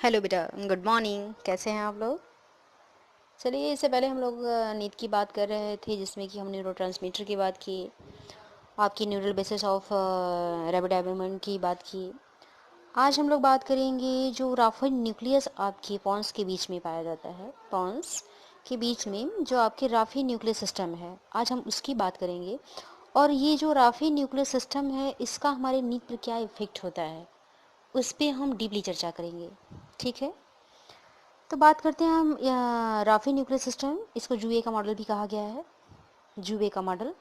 Hello बेटा, good morning. कैसे हैं आप लोग? चलिए, इससे पहले हम लोग नींद की बात कर रहे थे, जिसमें कि हम न्यूरोट्रांसमीटर की बात की, आपकी neural basis of rapid development की बात की। आज हम लोग बात करेंगे जो राफिड न्यूक्लियस आपके पॉन्स के बीच में पाया जाता है। पॉन्स के बीच में जो आपके राफिड न्यूक्लियस सिस्टम है, आज हम उसकी बात करेंगे। और ये जो राफिड न्यूक्लियस सिस्टम है, इसका हमारे नींद पर क्या इफ़ेक्ट होता है, उस पर हम डीपली चर्चा करेंगे। ठीक है, तो बात करते हैं हम राफी न्यूक्लियर सिस्टम। इसको जूए का मॉडल भी कहा गया है, जूए का मॉडल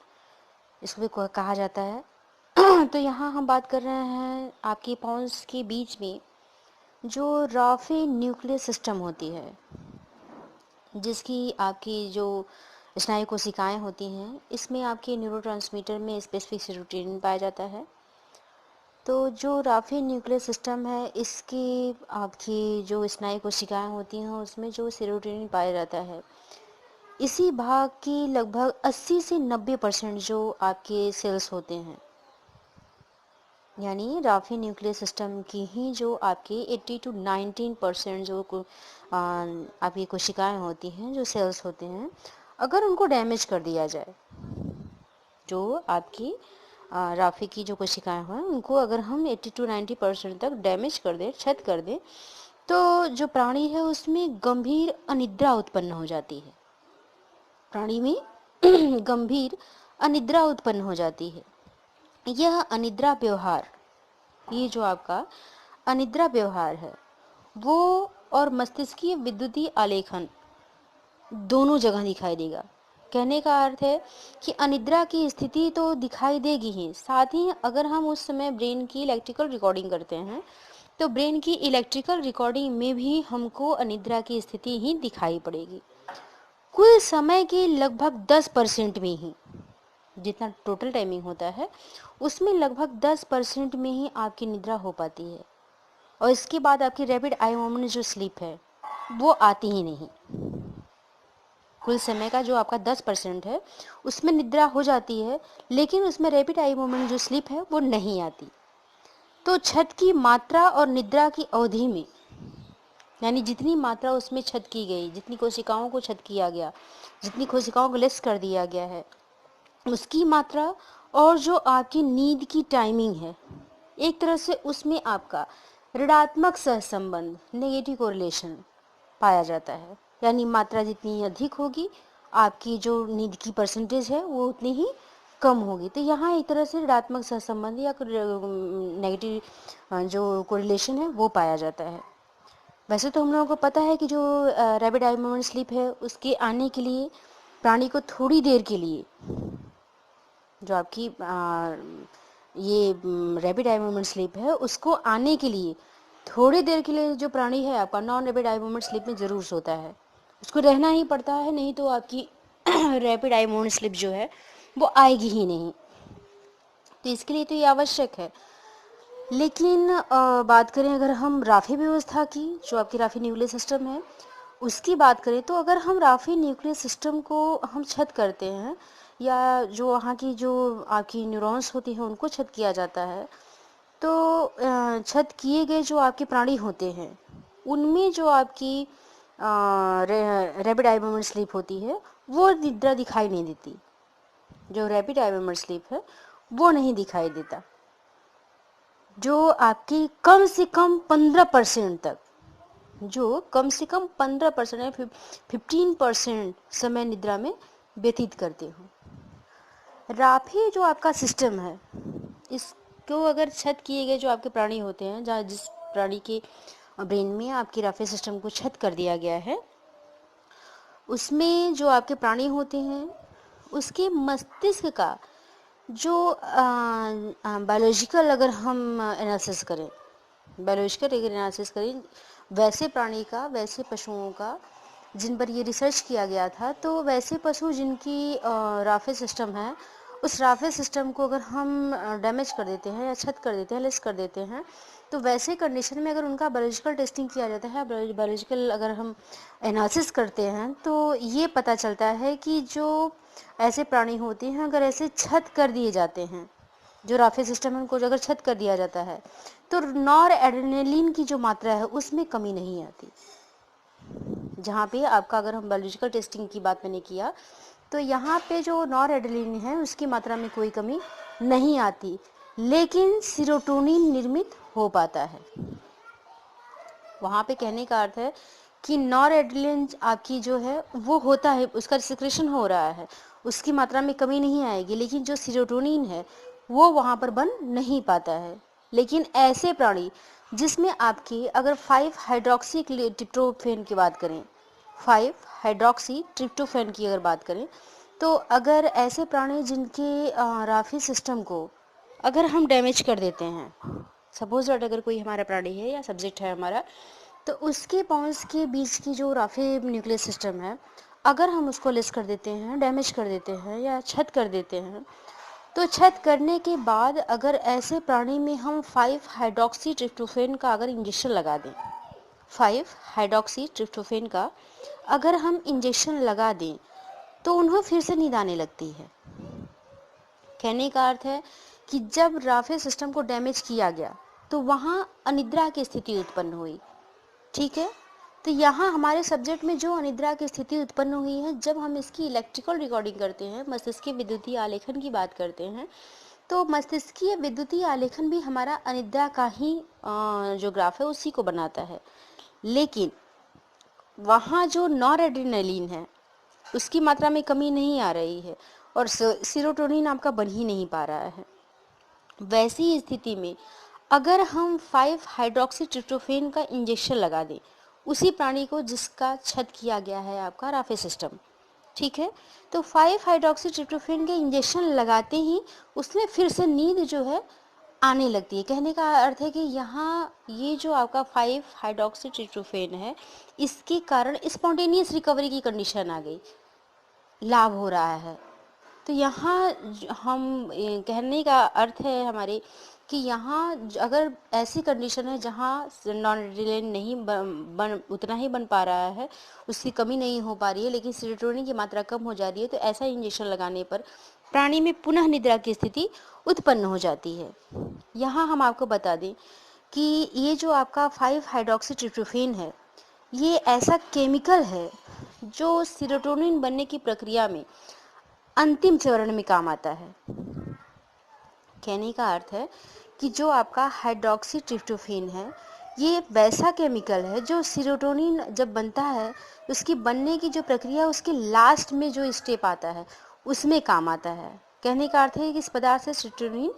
इसको भी कहा जाता है। तो यहाँ हम बात कर रहे हैं आपके पॉन्स के बीच में जो राफी न्यूक्लियर सिस्टम होती है, जिसकी आपकी जो स्नायु कोशिकाएं होती हैं, इसमें आपके न्यूरोट्रांसमीटर में स्पेसिफिक सेरोटोनिन पाया जाता है। तो जो राफी न्यूक्लियर सिस्टम है, इसकी आपकी जो स्नायु कोशिकाएं होती हैं, उसमें जो सेरोटोनिन पाया जाता है, इसी भाग की लगभग 80 से 90% जो आपके सेल्स होते हैं, यानी राफी न्यूक्लियर सिस्टम की ही जो आपके 80 to 19% जो आपकी कोशिकाएं होती हैं, जो सेल्स होते हैं, अगर उनको डैमेज कर दिया जाए, जो आपकी राफी की जो कोशिकाएं हैं, उनको अगर हम 80 to 90% तक डैमेज कर दें, क्षत कर दें, तो जो प्राणी है उसमें गंभीर अनिद्रा उत्पन्न हो जाती है। प्राणी में गंभीर अनिद्रा उत्पन्न हो जाती है। यह अनिद्रा व्यवहार, ये जो आपका अनिद्रा व्यवहार है, वो और मस्तिष्कीय विद्युतीय आलेखन दोनों जगह दिखाई देगा। कहने का अर्थ है कि अनिद्रा की स्थिति तो दिखाई देगी ही, साथ ही अगर हम उस समय ब्रेन की इलेक्ट्रिकल रिकॉर्डिंग करते हैं, तो ब्रेन की इलेक्ट्रिकल रिकॉर्डिंग में भी हमको अनिद्रा की स्थिति ही दिखाई पड़ेगी। कुल समय के लगभग 10% में ही, जितना टोटल टाइमिंग होता है उसमें लगभग 10% में ही आपकी निद्रा हो पाती है। और इसके बाद आपकी रैपिड आई मोमेंट जो स्लीप है, वो आती ही नहीं। कुल समय का जो आपका 10% है, उसमें निद्रा हो जाती है, लेकिन उसमें रैपिड आई मोमेंट जो स्लीप है वो नहीं आती। तो छत की मात्रा और निद्रा की अवधि में, यानी जितनी मात्रा उसमें छत की गई, जितनी कोशिकाओं को छत किया गया, जितनी कोशिकाओं को लेस कर दिया गया है, उसकी मात्रा और जो आपकी नींद की टाइमिंग है, एक तरह से उसमें आपका ऋणात्मक सहसंबंध, नेगेटिव कोरिलेशन पाया जाता है। यानी मात्रा जितनी अधिक होगी, आपकी जो नींद की परसेंटेज है वो उतनी ही कम होगी। तो यहाँ एक तरह से ऋणात्मक सहसंबंध या नेगेटिव जो कोरिलेशन है वो पाया जाता है। वैसे तो हम लोगों को पता है कि जो रैपिड आई मोमेंट स्लीप है, उसके आने के लिए प्राणी को थोड़ी देर के लिए, जो आपकी ये रैपिड आई मोमेंट स्लीप है, उसको आने के लिए थोड़ी देर के लिए जो प्राणी है आपका non rapid eye moment sleep में ज़रूर सोता है, उसको रहना ही पड़ता है, नहीं तो आपकी रैपिड आई मोमेंट स्लीप जो है वो आएगी ही नहीं। तो इसके लिए तो ये आवश्यक है। लेकिन बात करें अगर हम राफी व्यवस्था की, जो आपकी राफी न्यूक्लियर सिस्टम है, उसकी बात करें, तो अगर हम राफी न्यूक्लियर सिस्टम को हम छत करते हैं, या जो वहाँ की जो आपकी न्यूरॉन्स होती हैं उनको छत किया जाता है, तो छत किए गए जो आपके प्राणी होते हैं, उनमें जो आपकी रैपिड आई मोमेंट स्लीप होती है, वो निद्रा दिखाई नहीं देती। जो रैपिड आई मोमेंट स्लीप है वो नहीं दिखाई देता। जो आपकी कम से कम 15% तक, जो कम से कम 15% या 15% समय निद्रा में व्यतीत करते हो। राफी जो आपका सिस्टम है, इसको अगर छत किए गए जो आपके प्राणी होते हैं, जहाँ जिस प्राणी के ब्रेन में आपकी राफी सिस्टम को छत कर दिया गया है, उसमें जो आपके प्राणी होते हैं, उसके मस्तिष्क का जो बायोलॉजिकल अगर हम एनालिसिस करें, बायोलॉजिकल अगर एनालिसिस करें वैसे प्राणी का, वैसे पशुओं का जिन पर ये रिसर्च किया गया था, तो वैसे पशु जिनकी राफे सिस्टम है, उस राफे सिस्टम को अगर हम डैमेज कर देते हैं या छत कर देते हैं, लेस कर देते हैं, तो वैसे कंडीशन में अगर उनका बायोलॉजिकल टेस्टिंग किया जाता है, बायोलॉजिकल अगर हम एनालिसिस करते हैं, तो ये पता चलता है कि जो ऐसे प्राणी होते हैं, अगर ऐसे छत कर दिए जाते हैं, जो राफे सिस्टम है उनको अगर छत कर दिया जाता है तो नॉर एड्रेनलिन की जो मात्रा है उसमें कमी नहीं आती। जहाँ पे आपका, अगर हम बायोलॉजिकल टेस्टिंग की बात मैंने किया, तो यहाँ पे जो नॉर एड्रेनलिन है उसकी मात्रा में कोई कमी नहीं आती, लेकिन सीरोटोनिन निर्मित हो पाता है। वहाँ पे कहने का अर्थ है कि नॉर एड्रेनलिन आपकी जो है वो होता है, उसका सिक्रेशन हो रहा है, उसकी मात्रा में कमी नहीं आएगी, लेकिन जो सीरोटोनिन है वो वहाँ पर बन नहीं पाता है। लेकिन ऐसे प्राणी जिसमें आपकी, अगर 5 हाइड्रोक्सी ट्रिप्टोफैन की बात करें, 5 हाइड्रोक्सी ट्रिप्टोफैन की अगर बात करें, तो अगर ऐसे प्राणी जिनके राफी सिस्टम को अगर हम डैमेज कर देते हैं, सपोज दैट अगर कोई हमारा प्राणी है या सब्जेक्ट है हमारा, तो उसके पॉन्स के बीच की जो राफी न्यूक्लियस सिस्टम है, अगर हम उसको लेस कर देते हैं, डैमेज कर देते हैं या छत कर देते हैं, तो छत करने के बाद अगर ऐसे प्राणी में हम 5 हाइड्रोक्सी ट्रिप्टोफैन का अगर इंजेक्शन लगा दें, 5 हाइड्रोक्सी ट्रिप्टोफैन का अगर हम इंजेक्शन लगा दें, तो उन्हें फिर से नींद आने लगती है। कहने का अर्थ है कि जब राफे सिस्टम को डैमेज किया गया तो वहाँ अनिद्रा की स्थिति उत्पन्न हुई। ठीक है, तो यहाँ हमारे सब्जेक्ट में जो अनिद्रा की स्थिति उत्पन्न हुई है, जब हम इसकी इलेक्ट्रिकल रिकॉर्डिंग करते हैं, मस्तिष्कीय विद्युतीय आलेखन की बात करते हैं, तो मस्तिष्कीय विद्युतीय आलेखन भी हमारा अनिद्रा का ही जो ग्राफ है उसी को बनाता है। लेकिन वहाँ जो नॉर एड्रेनलिन है उसकी मात्रा में कमी नहीं आ रही है और सीरोटोनिन आपका बन ही नहीं पा रहा है। वैसी स्थिति में अगर हम 5 हाइड्रोक्सी ट्रिप्टोफैन का इंजेक्शन लगा दें उसी प्राणी को जिसका छत किया गया है आपका राफे सिस्टम, ठीक है, तो 5 हाइड्रोक्सी ट्रिप्टोफैन के इंजेक्शन लगाते ही उसमें फिर से नींद जो है आने लगती है। कहने का अर्थ है कि यहाँ ये जो आपका 5 हाइड्रोक्सी ट्रिप्टोफैन है, इसके कारण स्पॉन्टेनियस रिकवरी की कंडीशन आ गई, लाभ हो रहा है। तो यहाँ हम कहने का अर्थ है हमारे कि यहाँ अगर ऐसी कंडीशन है जहाँ नॉन एड्रेनलिन नहीं उतना ही बन पा रहा है, उसकी कमी नहीं हो पा रही है, लेकिन सीरोटोनिन की मात्रा कम हो जा रही है, तो ऐसा इंजेक्शन लगाने पर प्राणी में पुनः निद्रा की स्थिति उत्पन्न हो जाती है। यहाँ हम आपको बता दें कि ये जो आपका 5 हाइड्रोक्सी ट्रिप्टोफैन है, ये ऐसा केमिकल है जो सीरोटोनिन बनने की प्रक्रिया में अंतिम चरण में काम आता है। कहने का अर्थ है कि जो आपका हाइड्रोक्सी ट्रिप्टोफैन है, ये वैसा केमिकल है जो सीरोटोनिन जब बनता है, उसकी बनने की जो प्रक्रिया, उसके लास्ट में जो स्टेप आता है उसमें काम आता है। कहने का अर्थ है कि इस पदार्थ से सीरोटोनिन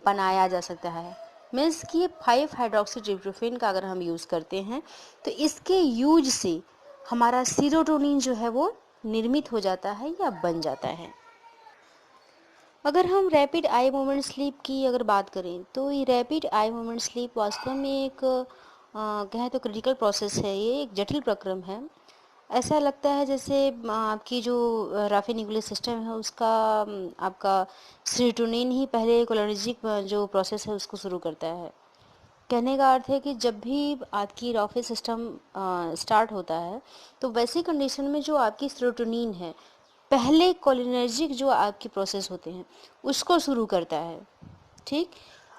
बनाया जा सकता है। मीन्स कि 5 हाइड्रोक्सी ट्रिप्टोफैन का अगर हम यूज़ करते हैं तो इसके यूज से हमारा सीरोटोनिन जो है वो निर्मित हो जाता है या बन जाता है। अगर हम रैपिड आई मूवमेंट स्लीप की अगर बात करें, तो ये रैपिड आई मूवमेंट स्लीप वास्तव में एक कहें तो क्रिटिकल प्रोसेस है, ये एक जटिल प्रक्रम है। ऐसा लगता है जैसे आपकी जो राफे न्यूक्लियस सिस्टम है उसका आपका सीरोटोनिन ही पहले कोलिनर्जिक जो प्रोसेस है उसको शुरू करता है। कहने का अर्थ है कि जब भी आपकी राफे सिस्टम स्टार्ट होता है, तो वैसी कंडीशन में जो आपकी सीरोटोनिन है पहले कोलिनर्जिक जो आपकी प्रोसेस होते हैं उसको शुरू करता है। ठीक,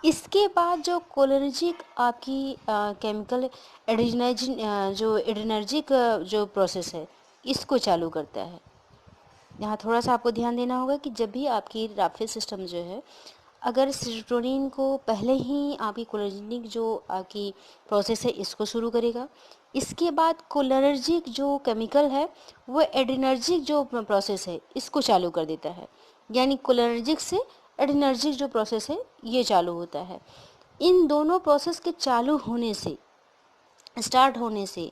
इसके बाद जो कोलिनर्जिक आपकी केमिकल जो एड्रेनर्जिक जो प्रोसेस है इसको चालू करता है। यहाँ थोड़ा सा आपको ध्यान देना होगा कि जब भी आपकी राफे सिस्टम जो है अगर सीरोटोनिन को पहले ही आपकी कोलिनर्जिक जो आपकी प्रोसेस है इसको शुरू करेगा, इसके बाद कोलिनर्जिक जो केमिकल है वो एड्रेनर्जिक जो प्रोसेस है इसको चालू कर देता है। यानी कोलिनर्जिक से एड्रेनर्जिक जो प्रोसेस है ये चालू होता है। इन दोनों प्रोसेस के चालू होने से, स्टार्ट होने से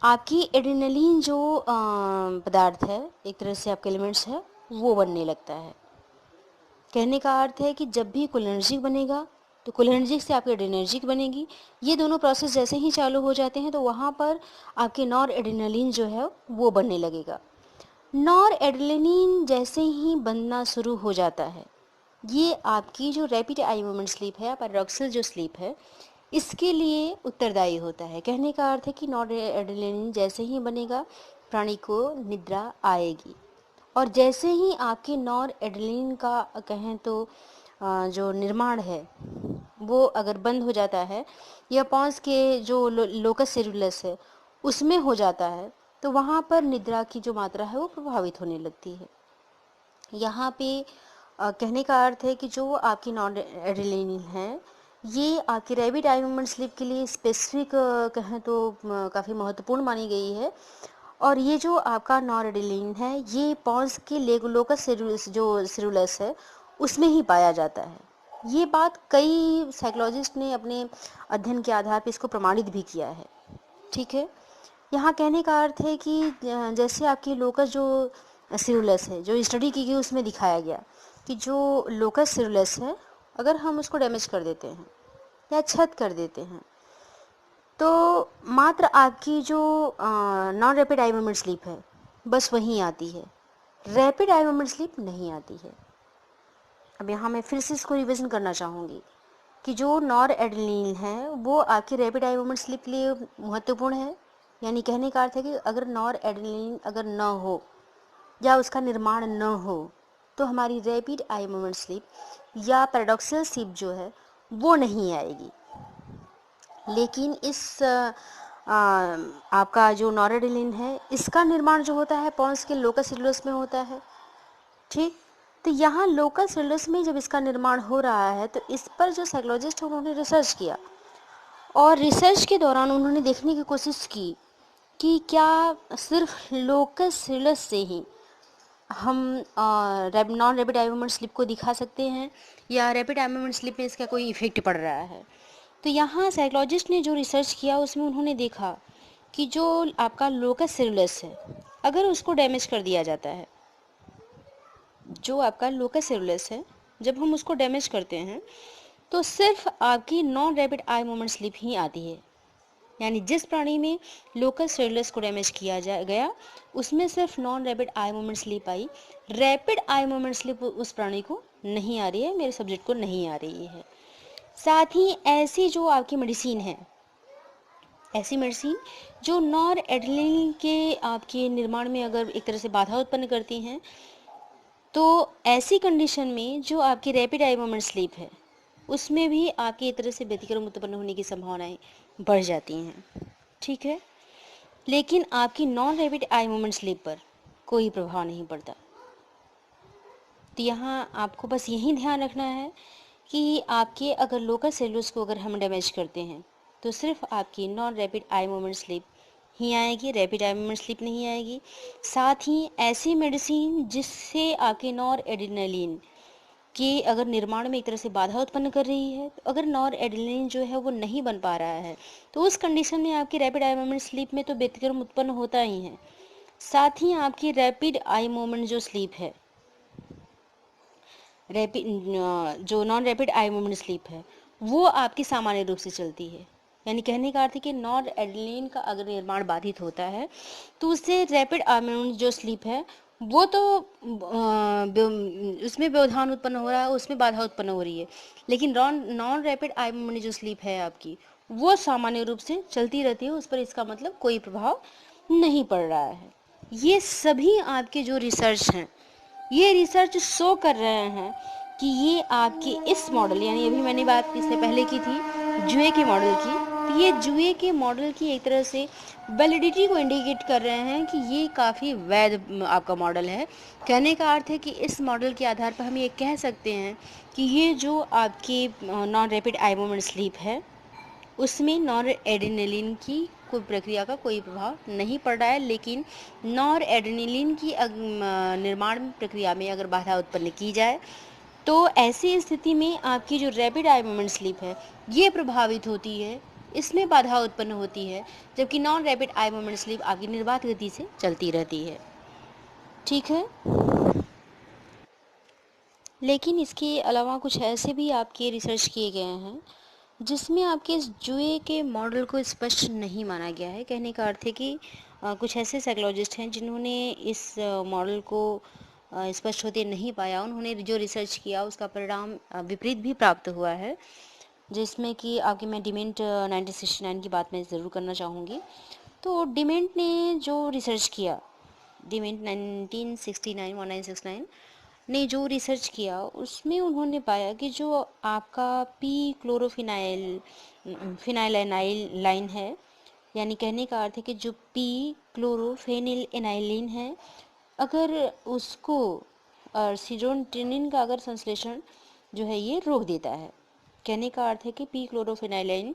आपकी एड्रेनलिन जो पदार्थ है, एक तरह से आपके एलिमेंट्स है, वो बनने लगता है। कहने का अर्थ है कि जब भी कोलिनर्जिक बनेगा तो कोलिनर्जिक से आपकी एड्रेनर्जिक बनेगी। ये दोनों प्रोसेस जैसे ही चालू हो जाते हैं तो वहाँ पर आपके नॉर एड्रेनलिन जो है वो बनने लगेगा। नॉर एड्रेनलिन जैसे ही बनना शुरू हो जाता है, ये आपकी जो रैपिड आई मूवमेंट स्लीप है या पैराडॉक्सल जो स्लीप है इसके लिए उत्तरदायी होता है। कहने का अर्थ है कि नॉर एड्रेनलिन जैसे ही बनेगा प्राणी को निद्रा आएगी, और जैसे ही आपके नॉर एड्रेनलिन का कहें तो जो निर्माण है वो अगर बंद हो जाता है या पॉन्स के जो लोकस सेरुलस है उसमें हो जाता है, तो वहाँ पर निद्रा की जो मात्रा है वो प्रभावित होने लगती है। यहाँ पे कहने का अर्थ है कि जो आपकी नॉन एड्रेनालिन है ये आपकी रैपिड आई मूवमेंट स्लीप के लिए स्पेसिफिक कहें तो काफ़ी महत्वपूर्ण मानी गई है। और ये जो आपका नॉन एड्रेनालिन है ये पॉन्स के लोकस जो सेरुलस है उसमें ही पाया जाता है। ये बात कई साइकोलॉजिस्ट ने अपने अध्ययन के आधार पर इसको प्रमाणित भी किया है। ठीक है, यहाँ कहने का अर्थ है कि जैसे आपकी लोकस जो सेरुलस है जो स्टडी की गई उसमें दिखाया गया कि जो लोकस सेरुलस है अगर हम उसको डैमेज कर देते हैं या क्षत कर देते हैं तो मात्र आपकी जो non rapid eye movement sleep है बस वहीं आती है, रैपिड आई मूवमेंट स्लीप नहीं आती है। अब यहाँ मैं फिर से इसको रिविजन करना चाहूँगी कि जो नॉर एड्रेनालिन है वो आपकी रैपिड आई मूवमेंट स्लीप के लिए महत्वपूर्ण है। यानी कहने का अर्थ है कि अगर नॉर एड्रेनालिन अगर न हो या उसका निर्माण न हो तो हमारी रैपिड आई मूवमेंट स्लीप या पैराडॉक्सल स्लीप जो है वो नहीं आएगी। लेकिन इस आपका जो नॉरेडिलिन है इसका निर्माण जो होता है पॉन्स के लोकस सेलुलस में होता है। ठीक, तो यहाँ लोकस सेलुलस में जब इसका निर्माण हो रहा है तो इस पर जो साइकोलॉजिस्ट उन्होंने रिसर्च किया और रिसर्च के दौरान उन्होंने देखने की कोशिश की कि क्या सिर्फ लोकस सेलुलस से ही हम non rapid eye movement slip को दिखा सकते हैं या रैपिड आई मूवमेंट स्लिप में इसका कोई इफेक्ट पड़ रहा है। तो यहाँ साइकोलॉजिस्ट ने जो रिसर्च किया उसमें उन्होंने देखा कि जो आपका लोकस सेलुलस है अगर उसको डैमेज कर दिया जाता है, जो आपका लोकस सेलुलस है जब हम उसको डैमेज करते हैं तो सिर्फ आपकी non rapid eye movement sleep ही आती है। यानी जिस प्राणी में लोकस सेलुलस को डैमेज किया गया उसमें सिर्फ non rapid eye movement sleep आई, रैपिड आई मूवमेंट स्लिप उस प्राणी को नहीं आ रही है, मेरे सब्जेक्ट को नहीं आ रही है। साथ ही ऐसी जो आपकी मेडिसिन है, ऐसी मेडिसिन जो नॉर एड्रेनालिन के आपके निर्माण में अगर एक तरह से बाधा उत्पन्न करती हैं तो ऐसी कंडीशन में जो आपकी रैपिड आई मूवमेंट स्लीप है उसमें भी आपकी एक तरह से व्यतिक्रम उत्पन्न होने की संभावनाएं बढ़ जाती हैं। ठीक है, लेकिन आपकी non rapid eye movement sleep पर कोई प्रभाव नहीं पड़ता। तो यहाँ आपको बस यही ध्यान रखना है कि आपके अगर लोकस सेलुलस को अगर हम डैमेज करते हैं तो सिर्फ आपकी non rapid eye movement sleep ही आएगी, रैपिड आई मूवमेंट स्लीप नहीं आएगी। साथ ही ऐसी मेडिसिन जिससे आपके नॉर एड्रेनालिन के अगर निर्माण में एक तरह से बाधा उत्पन्न कर रही है, तो अगर नॉर एड्रेनालिन जो है वो नहीं बन पा रहा है तो उस कंडीशन में आपकी रैपिड आई मूवमेंट स्लीप में तो व्यतिक्रम उत्पन्न होता ही है। साथ ही आपकी रैपिड आई मूवमेंट जो स्लीप है, रैपिड जो non rapid eye movement sleep है वो आपकी सामान्य रूप से चलती है। यानी कहने का अर्थ है कि नॉन एड्रेनालिन का अगर निर्माण बाधित होता है तो उससे रैपिड आई मूवमेंट जो स्लीप है वो तो उसमें व्यवधान उत्पन्न हो रहा है, उसमें बाधा उत्पन्न हो रही है, लेकिन नॉन रैपिड आई मूवमेंट जो स्लीप है आपकी वो सामान्य रूप से चलती रहती है, उस पर इसका मतलब कोई प्रभाव नहीं पड़ रहा है। ये सभी आपके जो रिसर्च हैं ये रिसर्च शो कर रहे हैं कि ये आपके इस मॉडल, यानी अभी मैंने बात इससे पहले की थी जुए के मॉडल की, तो ये जुए के मॉडल की एक तरह से वैलिडिटी को इंडिकेट कर रहे हैं कि ये काफ़ी वैध आपका मॉडल है। कहने का अर्थ है कि इस मॉडल के आधार पर हम ये कह सकते हैं कि ये जो आपकी non rapid eye movement sleep है उसमें नॉर एड्रेनालिन की कोई प्रक्रिया का कोई प्रभाव नहीं पड़ रहा है, लेकिन नॉर एड्रेनालिन की निर्माण प्रक्रिया में अगर बाधा उत्पन्न की जाए तो ऐसी स्थिति में आपकी जो रैपिड आई मूवमेंट स्लीप है ये प्रभावित होती है, इसमें बाधा उत्पन्न होती है, जबकि non rapid eye movement sleep आपकी निर्बाध गति से चलती रहती है। ठीक है, लेकिन इसके अलावा कुछ ऐसे भी आपके रिसर्च किए गए हैं जिसमें आपके इस जुए के मॉडल को स्पष्ट नहीं माना गया है। कहने का अर्थ है कि कुछ ऐसे साइकोलॉजिस्ट हैं जिन्होंने इस मॉडल को स्पष्ट होते नहीं पाया, उन्होंने जो रिसर्च किया उसका परिणाम विपरीत भी प्राप्त हुआ है, जिसमें कि आपके मैं डिमेंट 1969 की बात मैं ज़रूर करना चाहूँगी। तो डिमेंट ने जो रिसर्च किया, डिमेंट 1969 ने जो रिसर्च किया उसमें उन्होंने पाया कि जो आपका पी क्लोरोफिनाइल फिनाइल लाइन है, यानी कहने का अर्थ है कि जो पी क्लोरोफेनिल एनाइलिन है, अगर उसको सीरोटोनिन का अगर संश्लेषण जो है ये रोक देता है। कहने का अर्थ है कि पी क्लोरोफेनाइलिन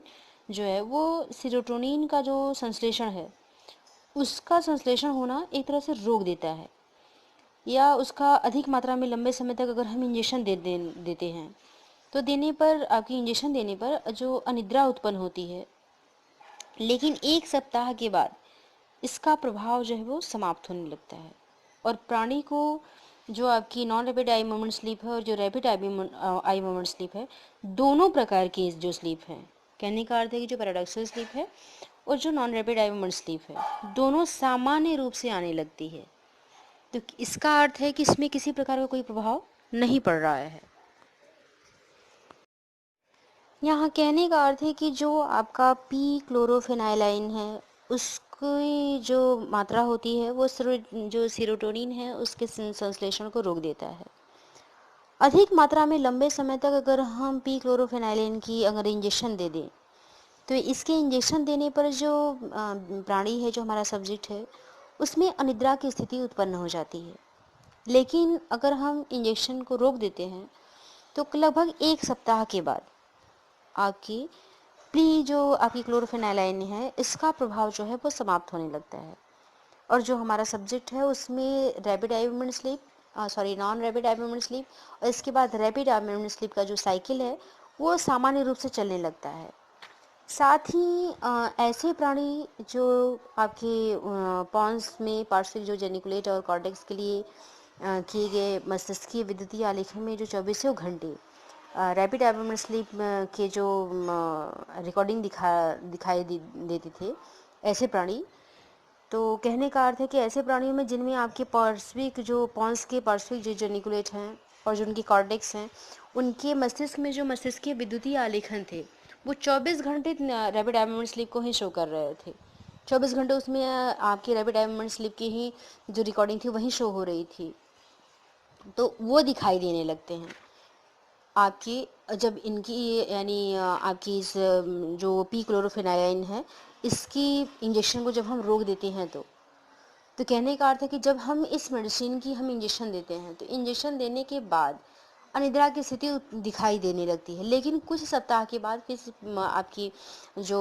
जो है वो सीरोटोनिन का जो संश्लेषण है उसका संश्लेषण होना एक तरह से रोक देता है, या उसका अधिक मात्रा में लंबे समय तक अगर हम इंजेक्शन देते हैं तो देने पर आपकी इंजेक्शन देने पर जो अनिद्रा उत्पन्न होती है, लेकिन 1 सप्ताह के बाद इसका प्रभाव जो है वो समाप्त होने लगता है और प्राणी को जो आपकी non rapid eye movement sleep है और जो रैपिड आई मूवमेंट स्लीप है, दोनों प्रकार की जो स्लीप है, कहने का अर्थ है कि जो पैराडॉक्सल स्लीप है और जो non rapid eye movement sleep है, दोनों सामान्य रूप से आने लगती है। तो इसका अर्थ है कि इसमें किसी प्रकार का कोई प्रभाव नहीं पड़ रहा है। यहाँ कहने का अर्थ है कि जो आपका पी क्लोरोफेनाइलाइन है उसकी जो मात्रा होती है वो जो सीरोटोनिन है उसके संश्लेषण को रोक देता है। अधिक मात्रा में लंबे समय तक अगर हम पी क्लोरोफेनाइलाइन की अगर इंजेक्शन दे दें तो इसके इंजेक्शन देने पर जो प्राणी है, जो हमारा सब्जेक्ट है, उसमें अनिद्रा की स्थिति उत्पन्न हो जाती है। लेकिन अगर हम इंजेक्शन को रोक देते हैं तो लगभग 1 सप्ताह के बाद आपकी जो आपकी क्लोरोफेनाइलाइन है इसका प्रभाव जो है वो समाप्त होने लगता है और जो हमारा सब्जेक्ट है उसमें rapid eye movement sleep non rapid eye movement sleep और इसके बाद रैपिड आई मूवमेंट स्लीप का जो साइकिल है वो सामान्य रूप से चलने लगता है। साथ ही ऐसे प्राणी जो आपके पॉन्स में पार्श्विक जो जेनिकुलेट और कॉर्टेक्स के लिए किए गए मस्तिष्कीय विद्युतीय आलेखन में जो 24 घंटे रैपिड आई मूवमेंट स्लीप के जो रिकॉर्डिंग दिखाई देते थे, ऐसे प्राणी, तो कहने का अर्थ है कि ऐसे प्राणियों में जिनमें आपके पार्श्विक जो पॉन्स के पार्श्विक जो जेनिकुलेट हैं और जो उनके कॉर्टेक्स हैं, उनके मस्तिष्क में जो मस्तिष्कीय विद्युतीय आलेखन थे वो 24 घंटे रैपिड आई मूवमेंट स्लीप को ही शो कर रहे थे। 24 घंटे उसमें आपकी रैपिड आई मूवमेंट स्लीप की ही जो रिकॉर्डिंग थी वही शो हो रही थी, तो वो दिखाई देने लगते हैं आपकी जब इनकी यानी आपकी इस जो पी क्लोरोफेनाइलाइन है इसकी इंजेक्शन को जब हम रोक देते हैं तो कहने का अर्थ है कि जब हम इस मेडिसिन की हम इंजेक्शन देते हैं तो इंजेक्शन देने के बाद अनिद्रा की स्थिति दिखाई देने लगती है, लेकिन कुछ सप्ताह के बाद फिर आपकी जो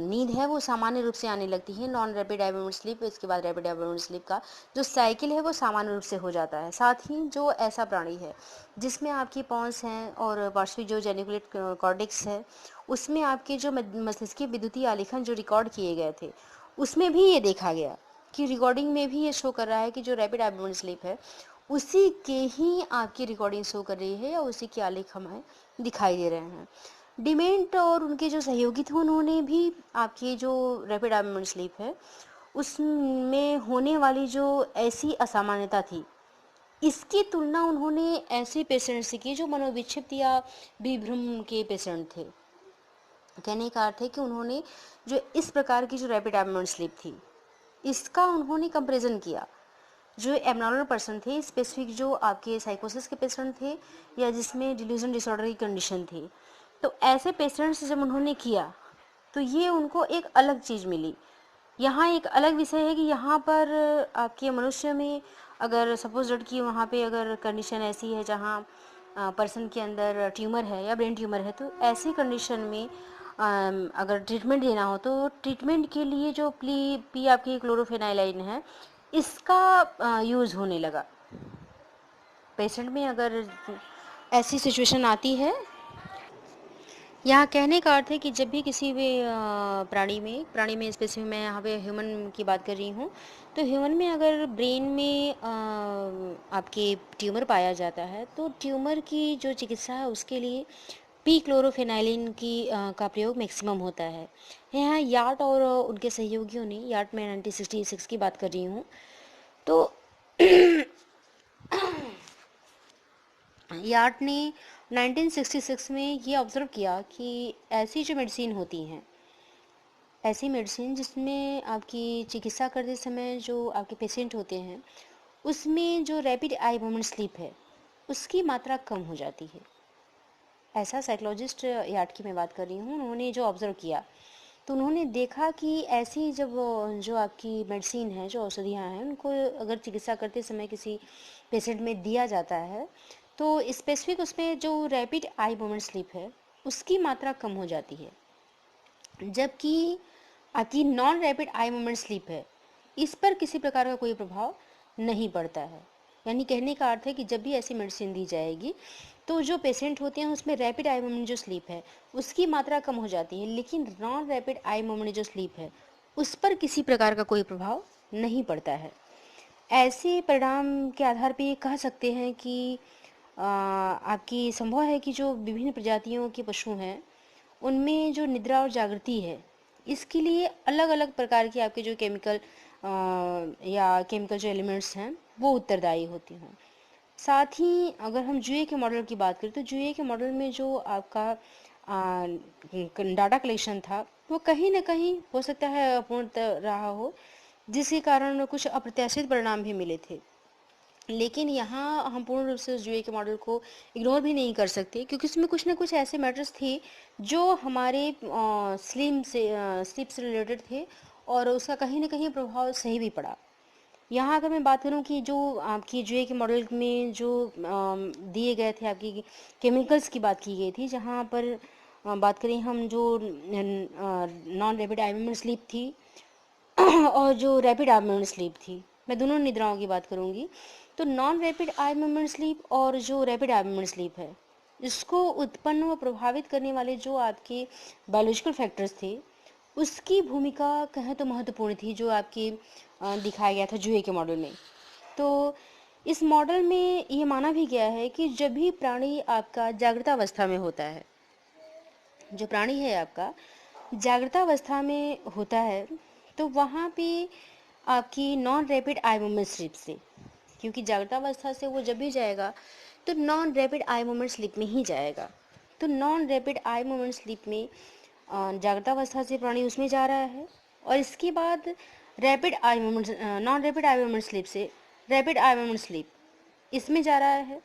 नींद है वो सामान्य रूप से आने लगती है। Non rapid eye movement sleep, इसके बाद रैपिड आई मूवमेंट स्लीप का जो साइकिल है वो सामान्य रूप से हो जाता है। साथ ही जो ऐसा प्राणी है जिसमें आपकी पॉन्स हैं और पार्श्विक जो जेनिकुलेट कॉर्टेक्स है उसमें आपके जो मस्तिष्कीय विद्युतीय आलेखन जो रिकॉर्ड किए गए थे उसमें भी ये देखा गया कि रिकॉर्डिंग में भी ये शो कर रहा है कि जो रैपिड आई मूवमेंट स्लीप है उसी के ही आपकी रिकॉर्डिंग शो कर रही है या उसी के आलेख हमें दिखाई दे रहे हैं। डिमेंट और उनके जो सहयोगी थे उन्होंने भी आपकी जो रैपिड आई मूवमेंट स्लीप है उसमें होने वाली जो ऐसी असामान्यता थी इसकी तुलना उन्होंने ऐसे पेशेंट से की जो मनोविक्षिप्त या विभ्रम के पेशेंट थे। कहने का अर्थ है कि उन्होंने जो इस प्रकार की जो रैपिड आई मूवमेंट स्लीप थी इसका उन्होंने कंपैरिजन किया जो एबनॉर्मल पर्सन थे, स्पेसिफिक जो आपके साइकोसिस के पेशेंट थे या जिसमें डिल्यूजन डिसऑर्डर की कंडीशन थी, तो ऐसे पेशेंट्स जब उन्होंने किया तो ये उनको एक अलग चीज़ मिली। यहाँ एक अलग विषय है कि यहाँ पर आपके मनुष्य में अगर सपोज डेट कि वहाँ पे अगर कंडीशन ऐसी है जहाँ पर्सन के अंदर ट्यूमर है या ब्रेन ट्यूमर है, तो ऐसी कंडीशन में अगर ट्रीटमेंट देना हो तो ट्रीटमेंट के लिए जो पी आपकी क्लोरोफेनाइलाइन है इसका यूज़ होने लगा। पेशेंट में अगर ऐसी सिचुएशन आती है, यहाँ कहने का अर्थ है कि जब भी किसी भी प्राणी में स्पेसिफिक मैं यहाँ पे ह्यूमन की बात कर रही हूँ, तो ह्यूमन में अगर ब्रेन में आपके ट्यूमर पाया जाता है तो ट्यूमर की जो चिकित्सा है उसके लिए पी क्लोरोफेनाइलिन का प्रयोग मैक्सिमम होता है। यहाँ यार्ट और उनके सहयोगियों ने, यार्ट में 1966 की बात कर रही हूँ, तो यार्ट ने 1966 में ये ऑब्ज़र्व किया कि ऐसी जो मेडिसिन होती हैं, ऐसी मेडिसिन जिसमें आपकी चिकित्सा करते समय जो आपके पेशेंट होते हैं उसमें जो रैपिड आई मूवमेंट स्लीप है उसकी मात्रा कम हो जाती है। ऐसा साइकोलॉजिस्ट यार्ड की मैं बात कर रही हूँ, उन्होंने जो ऑब्जर्व किया तो उन्होंने देखा कि ऐसी जब जो आपकी मेडिसिन है, जो औषधियाँ हैं, उनको अगर चिकित्सा करते समय किसी पेशेंट में दिया जाता है तो स्पेसिफिक उसमें जो रैपिड आई मोमेंट स्लीप है उसकी मात्रा कम हो जाती है, जबकि आपकी non rapid eye moment sleep है इस पर किसी प्रकार का कोई प्रभाव नहीं पड़ता है। यानी कहने का अर्थ है कि जब भी ऐसी मेडिसिन दी जाएगी तो जो पेशेंट होते हैं उसमें रैपिड आई मोमेंट जो स्लीप है उसकी मात्रा कम हो जाती है, लेकिन नॉन रैपिड आई मोमेंट जो स्लीप है उस पर किसी प्रकार का कोई प्रभाव नहीं पड़ता है। ऐसे परिणाम के आधार पर ये कह सकते हैं कि आपकी संभव है कि जो विभिन्न प्रजातियों के पशु हैं उनमें जो निद्रा और जागृति है इसके लिए अलग अलग प्रकार के आपके जो केमिकल या केमिकल जो एलिमेंट्स हैं वो उत्तरदायी होती हैं। साथ ही अगर हम जुए के मॉडल की बात करें तो जुए के मॉडल में जो आपका डाटा कलेक्शन था वो कहीं ना कहीं हो सकता है अपूर्ण रहा हो, जिसके कारण कुछ अप्रत्याशित परिणाम भी मिले थे। लेकिन यहाँ हम पूर्ण रूप से उस जुए के मॉडल को इग्नोर भी नहीं कर सकते, क्योंकि उसमें कुछ ना कुछ ऐसे मैटर्स थे जो हमारे स्लीप से रिलेटेड थे और उसका कहीं ना कहीं प्रभाव सही भी पड़ा। यहाँ अगर मैं बात करूँ कि जो आपकी जुए के मॉडल में जो दिए गए थे आपकी केमिकल्स की बात की गई थी, जहाँ पर बात करें हम जो non rapid eye moment sleep थी और जो रैपिड आई मोमेंट स्लीप थी, मैं दोनों निद्राओं की बात करूँगी। तो non rapid eye moment sleep और जो रैपिड आई मोमेंट स्लीप है इसको उत्पन्न व प्रभावित करने वाले जो आपके बायोलॉजिकल फैक्टर्स थे उसकी भूमिका कहें तो महत्वपूर्ण थी, जो आपके दिखाया गया था जुए के मॉडल में। तो इस मॉडल में ये माना भी गया है कि जब भी प्राणी आपका जागृतावस्था में होता है, जो प्राणी है आपका जागृतावस्था में होता है, तो वहाँ पे आपकी non rapid eye moment sleep से, क्योंकि जागृतावस्था से वो जब भी जाएगा तो non rapid eye moment sleep में ही जाएगा। तो non rapid eye moment sleep में जागृतावस्था से प्राणी उसमें जा रहा है और इसके बाद rapid eye moment non rapid eye moment sleep से रैपिड आई मोमेंट स्लीप इसमें जा रहा है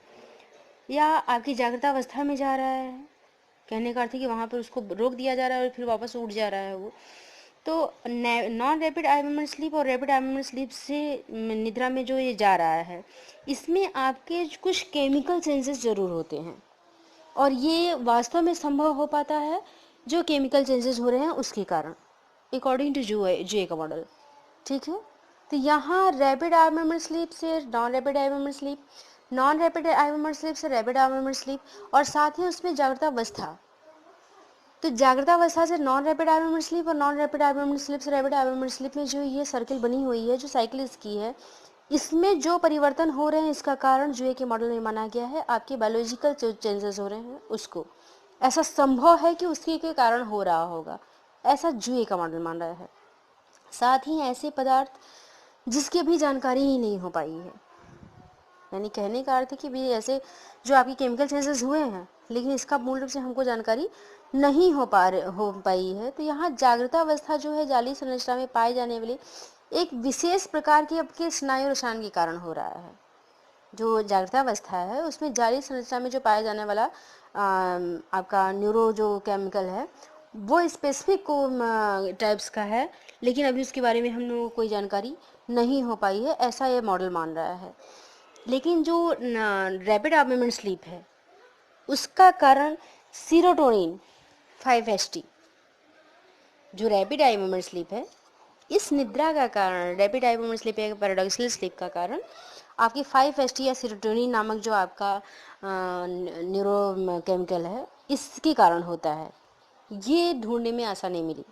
या आपकी जागृतावस्था में जा रहा है। कहने का अर्थ है कि वहाँ पर उसको रोक दिया जा रहा है और फिर वापस उठ जा रहा है वो। तो non rapid eye moment sleep और रैपिड आई मोमेंट स्लीप से निद्रा में जो ये जा रहा है इसमें आपके कुछ केमिकल चेंजेस ज़रूर होते हैं और ये वास्तव में संभव हो पाता है जो केमिकल चेंजेस हो रहे हैं उसके कारण, अकॉर्डिंग टू जुए का मॉडल। ठीक है, तो यहाँ रैपिड आई मोमेंट स्लीप से non rapid eye moment sleep, non rapid eye moment sleep से रैपिड आई मोमेंट स्लीप और साथ ही उसमें जागृतावस्था। तो जागृतावस्था से non rapid eye moment sleep और non rapid eye moment sleep से रैपिड आई मोमेंट स्लीप में जो ये सर्किल बनी हुई है, जो साइकिल इसकी है, इसमें जो परिवर्तन हो रहे हैं इसका कारण जुए के मॉडल में माना गया है आपके बायोलॉजिकल जो चेंजेस हो रहे हैं उसको। ऐसा संभव है कि उसी के कारण हो रहा होगा, ऐसा जुए का मॉडल मान रहा है। साथ ही ऐसे पदार्थ जिसकी अभी जानकारी ही नहीं हो पाई है, यानी कहने का अर्थ है कि भी ऐसे जो आपकी केमिकल चेंजेस हुए हैं लेकिन इसका मूल रूप से हमको जानकारी नहीं हो पाई है। तो यहाँ जागृतावस्था जो है जाली संरचना में पाए जाने वाली एक विशेष प्रकार की आपके स्नायु रसायन के कारण हो रहा है। जो जागृतावस्था है उसमें जाली संरचना में जो पाया जाने वाला आपका न्यूरो जो केमिकल है वो स्पेसिफिक टाइप्स का है, लेकिन अभी उसके बारे में हम लोगों को कोई जानकारी नहीं हो पाई है, ऐसा ये मॉडल मान रहा है। लेकिन जो रैपिड आई मोमेंट स्लीप है उसका कारण सीरोटोनिन 5-HT, जो रैपिड आई मोमेंट स्लीप है इस निद्रा का कारण, रैपिड आई मोमेंट स्लीप या पैराडॉक्सिकल स्लीप का कारण आपकी 5-HT या सीरोटोनिन नामक जो आपका न्यूरो केमिकल है इसके कारण होता है। ये ढूंढने में आसानी मिली।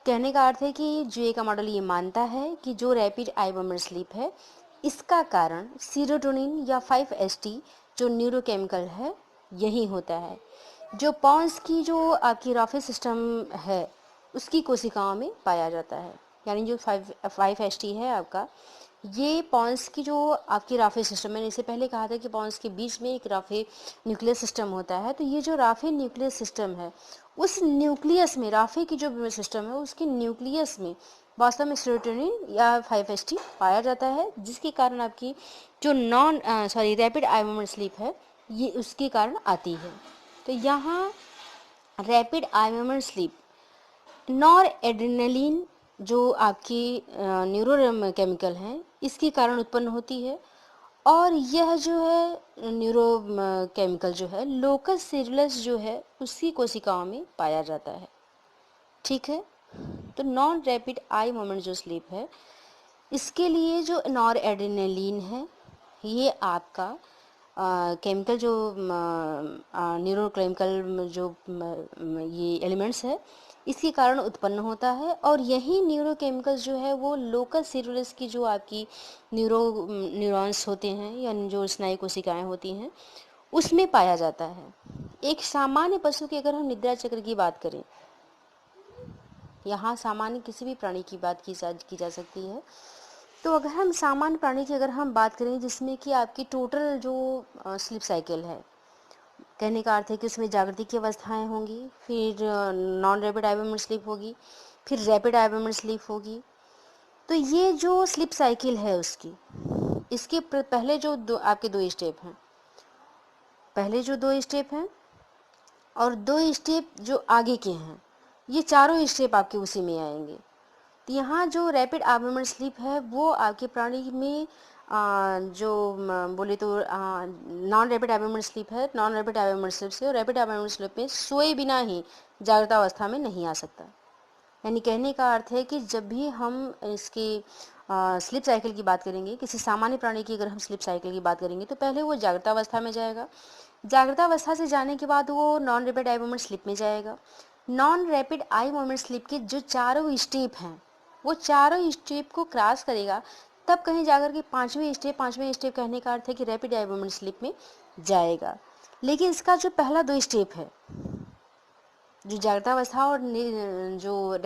कहने का अर्थ है कि जुए का मॉडल ये मानता है कि जो रैपिड आई मोमेंट स्लीप है इसका कारण सीरोटोनिन या 5-HT जो न्यूरोकेमिकल है यही होता है, जो पॉन्स की जो आपकी राफे सिस्टम है उसकी कोशिकाओं में पाया जाता है। यानी जो 5-HT है आपका, ये पॉन्स की जो आपकी राफे सिस्टम, मैंने इससे पहले कहा था कि पॉन्स के बीच में एक राफे न्यूक्लियस सिस्टम होता है। तो ये जो राफे न्यूक्लियस सिस्टम है उस न्यूक्लियस में, राफे की जो सिस्टम है उसके न्यूक्लियस में वास्तव में सेरोटोनिन या 5-HT पाया जाता है, जिसके कारण आपकी जो रैपिड आई मोमेंट स्लीप है ये उसके कारण आती है। तो यहाँ rapid eye moment sleep nor adrenaline जो आपकी न्यूरो केमिकल है इसके कारण उत्पन्न होती है, और यह जो है न्यूरो केमिकल जो है लोकस सेरुलस जो है उसकी कोशिकाओं में पाया जाता है। ठीक है, तो नॉन रैपिड आई मोमेंट जो स्लीप है इसके लिए जो नॉर एड्रेनलिन है ये आपका केमिकल जो न्यूरो केमिकल जो ये एलिमेंट्स है इसके कारण उत्पन्न होता है, और यही न्यूरोकेमिकल्स जो है वो लोकस सेरुलस की जो आपकी न्यूरॉन्स होते हैं या जो स्नायु कोशिकाएं होती हैं उसमें पाया जाता है। एक सामान्य पशु की अगर हम निद्रा चक्र की बात करें, यहाँ सामान्य किसी भी प्राणी की बात की जा सकती है, तो अगर हम सामान्य प्राणी की अगर हम बात करें जिसमें कि आपकी टोटल जो स्लीप साइकिल है, कहने का अर्थ है कि उसमें जागृति की अवस्थाएं होंगी, फिर non rapid eye moment sleep होगी, फिर रैपिड आई मोमेंट स्लीप होगी। तो ये जो स्लीप साइकिल है उसकी, इसके पहले जो आपके दो स्टेप हैं, पहले जो दो स्टेप हैं और दो स्टेप जो आगे के हैं, ये चारों स्टेप आपके उसी में आएंगे। तो यहाँ जो रैपिड आई मोमेंट स्लीप है वो आपके प्राणी में जो बोले तो non rapid eye moment sleep है, non rapid eye moment sleep से और रैपिड आई मोमेंट स्लीप में सोए बिना ही जागृत अवस्था में नहीं आ सकता। यानी कहने का अर्थ है कि जब भी हम इसकी स्लीप साइकिल की बात करेंगे, किसी सामान्य प्राणी की अगर हम स्लीप साइकिल की बात करेंगे, तो पहले वो जागृत अवस्था में जाएगा, जागृत अवस्था से जाने के बाद वो non rapid eye moment sleep में जाएगा। Non rapid eye moment sleep के जो चारों स्टेप हैं वो चारों स्टेप को क्रॉस करेगा, तब कहीं जाकर के पांचवें स्टेप कहने का अर्थ है कि रैपिड आई मोमेंट स्लीप में जाएगा। लेकिन इसका जो पहला दो स्टेप है, जो जागृत अवस्था और जो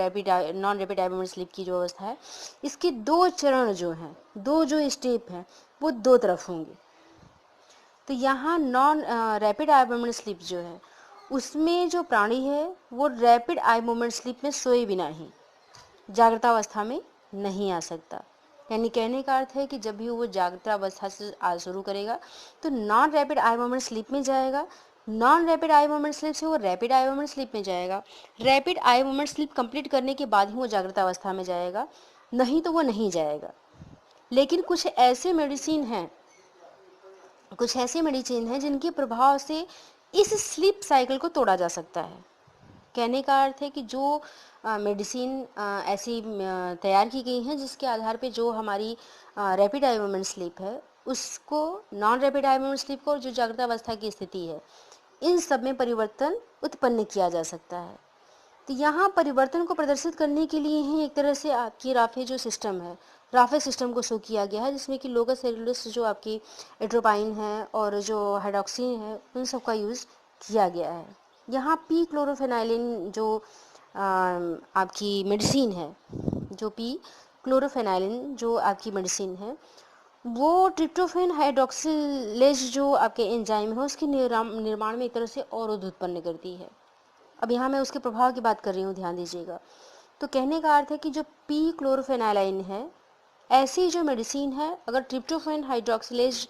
non rapid eye moment sleep की जो अवस्था है, इसके दो चरण जो हैं, दो जो स्टेप हैं वो दो तरफ होंगे। तो यहाँ non rapid eye moment sleep जो है उसमें जो प्राणी है वो रैपिड आई मोमेंट स्लीप में सोए बिना ही जागृत अवस्था में नहीं आ सकता। यानी कहने का अर्थ है कि जब भी वो जागृत अवस्था से शुरू करेगा तो non rapid eye moment sleep में जाएगा, non rapid eye moment sleep से वो रैपिड आई मोमेंट स्लीप में जाएगा, rapid eye moment sleep complete करने के बाद ही वो जागृत अवस्था में जाएगा, नहीं तो वो नहीं जाएगा। लेकिन कुछ ऐसे मेडिसिन हैं जिनके प्रभाव से इस स्लीप साइकिल को तोड़ा जा सकता है। कहने का अर्थ है कि जो मेडिसिन ऐसी तैयार की गई हैं जिसके आधार पे जो हमारी रैपिड आई मोमेंट स्लीप है उसको, non rapid eye moment sleep को और जो जागृत अवस्था की स्थिति है, इन सब में परिवर्तन उत्पन्न किया जा सकता है। तो यहाँ परिवर्तन को प्रदर्शित करने के लिए ही एक तरह से आपकी राफे जो सिस्टम है, राफे सिस्टम को शो किया गया है, जिसमें कि लोकस सेरुलस जो आपकी एट्रोपाइन है और जो हाइड्रोक्सिन है उन सब का यूज़ किया गया है। यहाँ पी क्लोरोफेनाइलिन जो आपकी मेडिसिन है, जो पी क्लोरोफेनाइलिन जो आपकी मेडिसिन है वो ट्रिप्टोफैन हाइड्रोक्सिलेज जो आपके एंजाइम है उसके निर्माण में एक तरह से अवरोध उत्पन्न करती है। अब यहाँ मैं उसके प्रभाव की बात कर रही हूँ, ध्यान दीजिएगा। तो कहने का अर्थ है कि जो पी क्लोरोफेनाइलिन है, ऐसी जो मेडिसिन है, अगर ट्रिप्टोफैन हाइड्रोक्सिलेज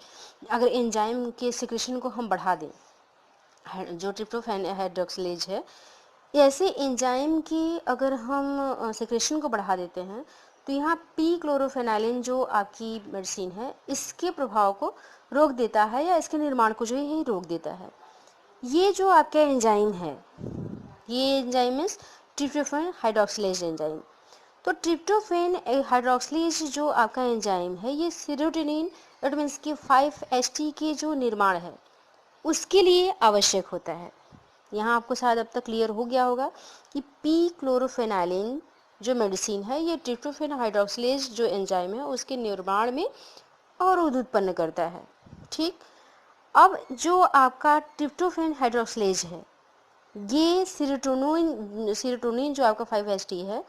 अगर एंजाइम के सिक्रेशन को हम बढ़ा दें, जो ट्रिप्टोफैन हाइड्रोक्सिलेज है, ऐसे एंजाइम की अगर हम सिक्रेशन को बढ़ा देते हैं तो यहाँ पी क्लोरोफेनाइलिन जो आपकी मेडिसिन है इसके प्रभाव को रोक देता है या इसके निर्माण को जो है यही रोक देता है। ये जो आपका एंजाइम है, ये enzyme is tryptophan hydroxylase enzyme. तो ट्रिप्टोफैन हाइड्रोक्सिलेज जो आपका एंजाइम है ये सेरोटोनिन, इट मीन्स कि 5-HT के जो निर्माण है उसके लिए आवश्यक होता है। यहाँ आपको शायद अब तक क्लियर हो गया होगा कि पी क्लोरोफेनाइलिन जो मेडिसिन है ये ट्रिप्टोफैन हाइड्रोक्सिलेज जो एंजाइम है उसके निर्माण में अवरोध उत्पन्न करता है। ठीक, अब जो आपका ट्रिप्टोफैन हाइड्रोक्सिलेज है ये सीरोटोनिन जो आपका 5-HT है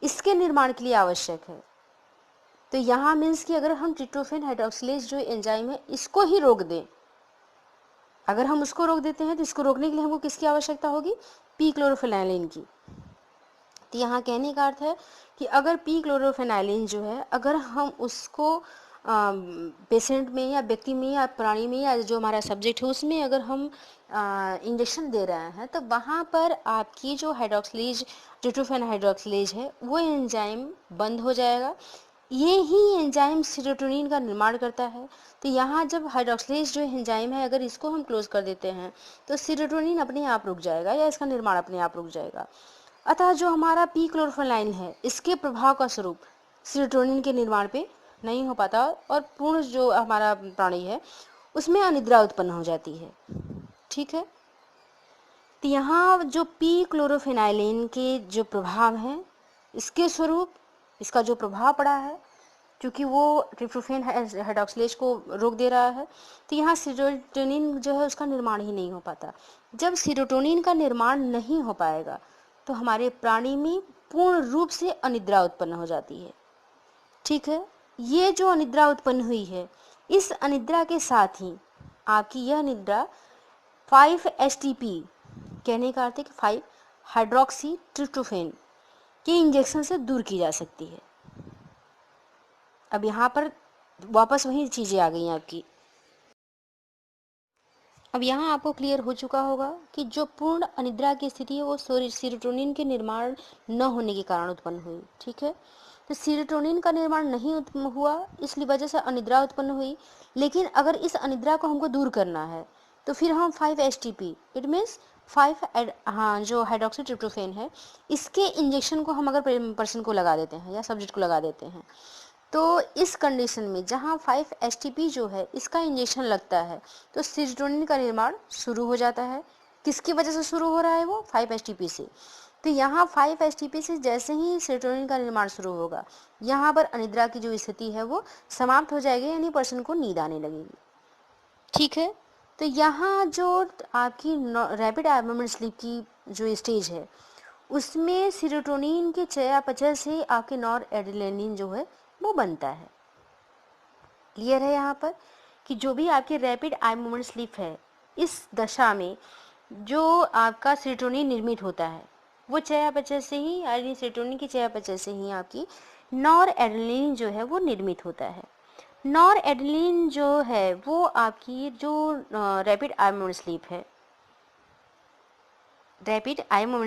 इसके निर्माण के लिए आवश्यक है। तो यहाँ मीन्स कि अगर हम ट्रिप्टोफैन हाइड्रोक्सिलेज जो एंजाइम है इसको ही रोक दें, अगर हम उसको रोक देते हैं तो इसको रोकने के लिए हमको किसकी आवश्यकता होगी? पी क्लोरोफेनाइलिन की। तो यहाँ कहने का अर्थ है कि अगर पी क्लोरोफेनाइलिन जो है, अगर हम उसको पेशेंट में या व्यक्ति में या प्राणी में या जो हमारा सब्जेक्ट है उसमें अगर हम इंजेक्शन दे रहे हैं, तो वहाँ पर आपकी जो हाइड्रोक्सिलेज ट्रिप्टोफैन हाइड्रोक्सिलेज है वो एंजाइम बंद हो जाएगा। ये ही एंजाइम सीरोटोनिन का निर्माण करता है। तो यहाँ जब हाइड्रोक्सिलेज जो एंजाइम है अगर इसको हम क्लोज कर देते हैं तो सीरोटोनिन अपने आप रुक जाएगा या इसका निर्माण अपने आप रुक जाएगा। अतः जो हमारा पी क्लोरोफेनाइलिन है इसके प्रभाव का स्वरूप सीरोटोनिन के निर्माण पे नहीं हो पाता और पूर्ण जो हमारा प्राणी है उसमें अनिद्रा उत्पन्न हो जाती है। ठीक है, तो यहाँ जो पी क्लोरोफेनाइलिन के जो प्रभाव हैं इसके स्वरूप इसका जो प्रभाव पड़ा है, क्योंकि वो ट्रिप्टोफैन हाइड्रोक्सिलेज को रोक दे रहा है, तो यहाँ सीरोटोनिन जो है उसका निर्माण ही नहीं हो पाता। जब सीरोटोनिन का निर्माण नहीं हो पाएगा तो हमारे प्राणी में पूर्ण रूप से अनिद्रा उत्पन्न हो जाती है। ठीक है, ये जो अनिद्रा उत्पन्न हुई है, इस अनिद्रा के साथ ही आपकी यह निद्रा 5-HTP कहने का अर्थ है कि 5 हाइड्रोक्सी ट्रिप्टोफैन के इंजेक्शन से दूर की जा सकती है। अब यहाँ पर वापस वही चीज़ें आ गई आपकी। अब यहाँ आपको क्लियर हो चुका होगा कि जो पूर्ण अनिद्रा की स्थिति है वो सीरोटोनिन के निर्माण न होने के कारण उत्पन्न हुई। ठीक है, तो सीरोटोनिन का निर्माण नहीं हुआ इसलिए वजह से अनिद्रा उत्पन्न हुई। लेकिन अगर इस अनिद्रा को हमको दूर करना है तो फिर हम 5-HTP इट मीन्स 5 जो हाइड्रोक्सी ट्रिप्टोफैन है इसके इंजेक्शन को हम अगर पर्सन को लगा देते हैं या सब्जेक्ट को लगा देते हैं, तो इस कंडीशन में जहाँ 5-HTP जो है इसका इंजेक्शन लगता है तो सीरोटोनिन का निर्माण शुरू हो जाता है। किसकी वजह से शुरू हो रहा है वो? 5-HTP से। तो यहाँ 5-HTP से जैसे ही सीरोटोनिन का निर्माण शुरू होगा यहाँ पर अनिद्रा की जो स्थिति है वो समाप्त हो जाएगी, यानी पर्सन को नींद आने लगेगी। ठीक है, तो यहाँ जो आपकी रैपिड आई मोमेंट स्लीप की जो स्टेज है उसमें सीरोटोनिन के चयापचय से आपके नॉर एड्रेनालिन जो है वो बनता है। क्लियर है यहाँ पर कि जो भी आपकी रैपिड आई मोमेंट स्लीप है इस दशा में जो आपका सीरोटोनिन निर्मित होता है वो चयापचय से ही, यानी सीरोटोनिन की चयापचय से ही आपकी नॉर एड्रेनालिन जो है वो निर्मित होता है। नॉर एड्रेनालिन जो है वो आपकी जो रैपिड आई मोमेंट